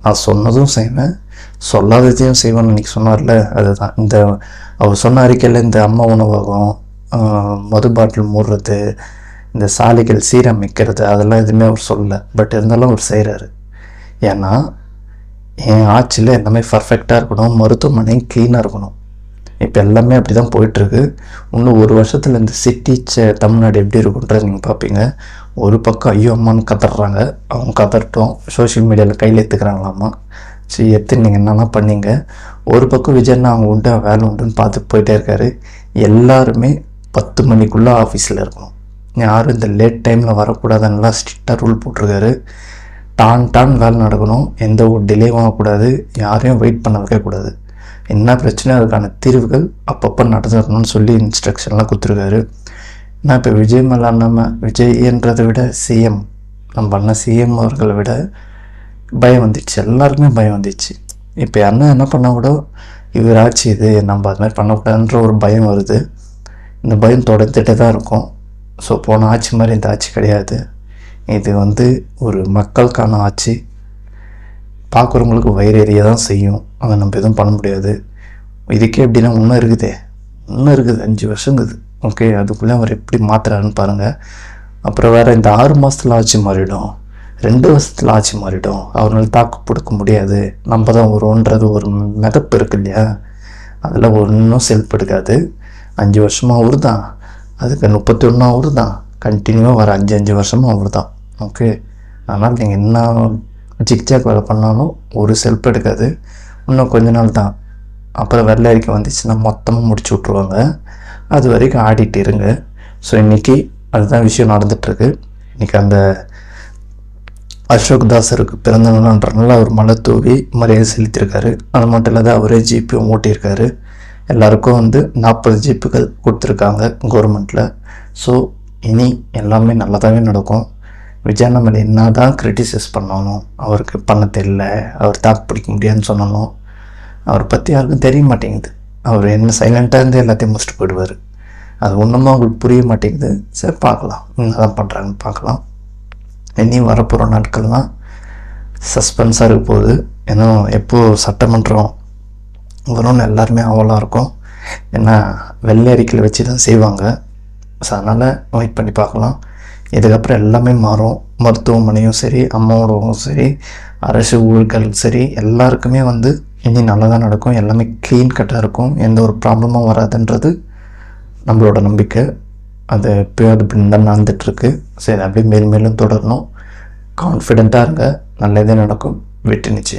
நான் சொன்னதும் செய்வேன், சொல்லாததையும் செய்வேன்னு இன்றைக்கி சொன்னார்ல, அதுதான் இந்த அவர் சொன்ன அறிக்கையில் இந்த அம்மா உணவகம், மது பாட்டில் மூடுறது, இந்த சாலைகள் சீரமைக்கிறது அதெல்லாம் எதுவுமே அவர் சொல்லலை. பட் இருந்தாலும் அவர் செய்கிறாரு. ஏன்னா என் ஆட்சியில் எல்லாமே பர்ஃபெக்டாக இருக்கணும், மருத்துவமனை க்ளீனாக இருக்கணும். இப்போ எல்லாமே அப்படி தான் போயிட்டுருக்கு. இன்னும் ஒரு வருஷத்தில் இந்த சிட்டி தமிழ்நாடு எப்படி இருக்குன்றதை நீங்கள் பார்ப்பீங்க. ஒரு பக்கம் ஐயோ அம்மான்னு கதறாங்க, அவங்க கதறட்டும், சோஷியல் மீடியாவில் கையில் எடுத்துக்கிறாங்களாம்மா. சரி எடுத்து நீங்கள் என்னென்னா பண்ணிங்க. ஒரு பக்கம் விஜய்னா அவங்க உண்டு வேலை உண்டுன்னு பார்த்து போயிட்டே இருக்காரு. எல்லாருமே 10 மணிக்குள்ளே ஆஃபீஸில் இருக்கணும், யாரும் இந்த லேட் டைமில் வரக்கூடாதுன்னெலாம் ஸ்ட்ரிக்டாக ரூல் போட்டிருக்காரு. டான் வேலை நடக்கணும், எந்த ஒரு டிலேவும் ஆகக்கூடாது, யாரையும் வெயிட் பண்ண வைக்கக்கூடாது. என்ன பிரச்சனை அதுக்கான தீர்வுகள் அப்பப்போ நடந்துடணும்னு சொல்லி இன்ஸ்ட்ரக்ஷன்லாம் கொடுத்துருக்காரு. நான் இப்போ விஜய் மேலே நம்ம விஜய்ன்றதை விட சிஎம், நம்ம பண்ண சிஎம் அவர்களை விட பயம் வந்துடுச்சு, எல்லாருக்குமே பயம் வந்துடுச்சு. இப்போ யாருன்னா என்ன பண்ணால் கூட இவர் ஆட்சி இது, நம்ம அது மாதிரி பண்ணக்கூடாதுன்ற ஒரு பயம் வருது. இந்த பயம் தொடர்ந்துகிட்டே தான் இருக்கும். ஸோ போன ஆட்சி மாதிரி இந்த ஆட்சி கிடையாது. இது ஒரு மக்களுக்கான ஆட்சி. பார்க்குறவங்களுக்கு வயிறு எரிய தான் செய்யும், அதை நம்ம எதுவும் பண்ண முடியாது. இதுக்கே எப்படின்னா இன்னும் இருக்குது 5 வருஷங்குது. ஓகே, அதுக்குள்ளே அவர் எப்படி மாற்றுறாருன்னு பாருங்கள். அப்புறம் வேறு இந்த 6 மாதத்தில் ஆட்சி மாறிடும், 2 வருஷத்தில் ஆட்சி மாறிடும், அவரால் தாக்கு கொடுக்க முடியாது, நம்ம தான் வரும்ன்றது ஒரு மிதப்பு இருக்கு இல்லையா, அதில் ஒன்றும் செல்படுக்காது. 5 வருஷமாக அவர் தான், அதுக்கு 31 அவர் தான், கண்டினியூவாக வர 5 வருஷமாக அவர் தான். ஓகே, அதனால் நீங்கள் என்ன ஜிக்ஜாக் வேலை பண்ணாலும் ஒரு செல்ஃப் எடுக்காது. இன்னும் கொஞ்ச நாள் தான், அப்புறம் வெள்ளை அறிக்கை வந்துச்சுன்னா மொத்தமாக முடிச்சு விட்ருவாங்க. அது வரைக்கும் ஆடிட்டு இருங்க. ஸோ இன்றைக்கி அதுதான் விஷயம் நடந்துகிட்ருக்கு. இன்றைக்கி அந்த அசோக் தாஸருக்கு பிறந்த நாள்ன்றனால அவர் மலை தூவி மரியாதை செலுத்தியிருக்காரு. அது மட்டும் இல்லாத அவரே ஜிபியும் ஓட்டியிருக்காரு. எல்லாருக்கும் 40 ஜிப்புகள் கொடுத்துருக்காங்க கவர்மெண்ட்டில். ஸோ இனி எல்லாமே நல்லதாகவே நடக்கும். விஜய் நம்மளை என்ன தான் கிரிட்டிசைஸ் பண்ணணும், அவருக்கு பண்ண தெரியல, அவர் தாக்கு பிடிக்க முடியாதுன்னு சொன்னாலும் அவரை பற்றி யாருக்கும் தெரிய மாட்டேங்குது. அவர் என்ன சைலண்ட்டாக இருந்து எல்லாத்தையும் முடிச்சுட்டு போயிடுவார். அது ஒன்றுமா அவங்களுக்கு புரிய மாட்டேங்குது. சரி பார்க்கலாம், என்ன தான் பண்ணுறாங்கன்னு பார்க்கலாம். இனியும் வரப்போகிற நாட்கள்லாம் சஸ்பென்ஸாக இருக்க போகுது. ஏன்னா எப்போது சட்டமன்றம் வரும்னு எல்லாருமே அவலாக இருக்கும். ஏன்னா வெள்ளை அறிக்கையில் வச்சு தான் செய்வாங்க. ஸோ அதனால் வெயிட் பண்ணி பார்க்கலாம். இதுக்கப்புறம் எல்லாமே மாறும். மருத்துவமனையும் சரி, அம்மாவோடவும் சரி, அரசு ஊழியர்கள் சரி, எல்லாருக்குமே இனி நல்லா தான் நடக்கும். எல்லாமே க்ளீன் கட்டாக இருக்கும், எந்த ஒரு ப்ராப்ளமும் வராதுன்றது நம்மளோட நம்பிக்கை. அது இப்போயும் அது இப்படி தான் நடந்துகிட்ருக்கு. சரி, அப்படியே மேலும் மேலும் தொடரணும். கான்ஃபிடெண்ட்டாக இருங்க, நல்லதே நடக்கும், வெற்றி நிச்சயம்.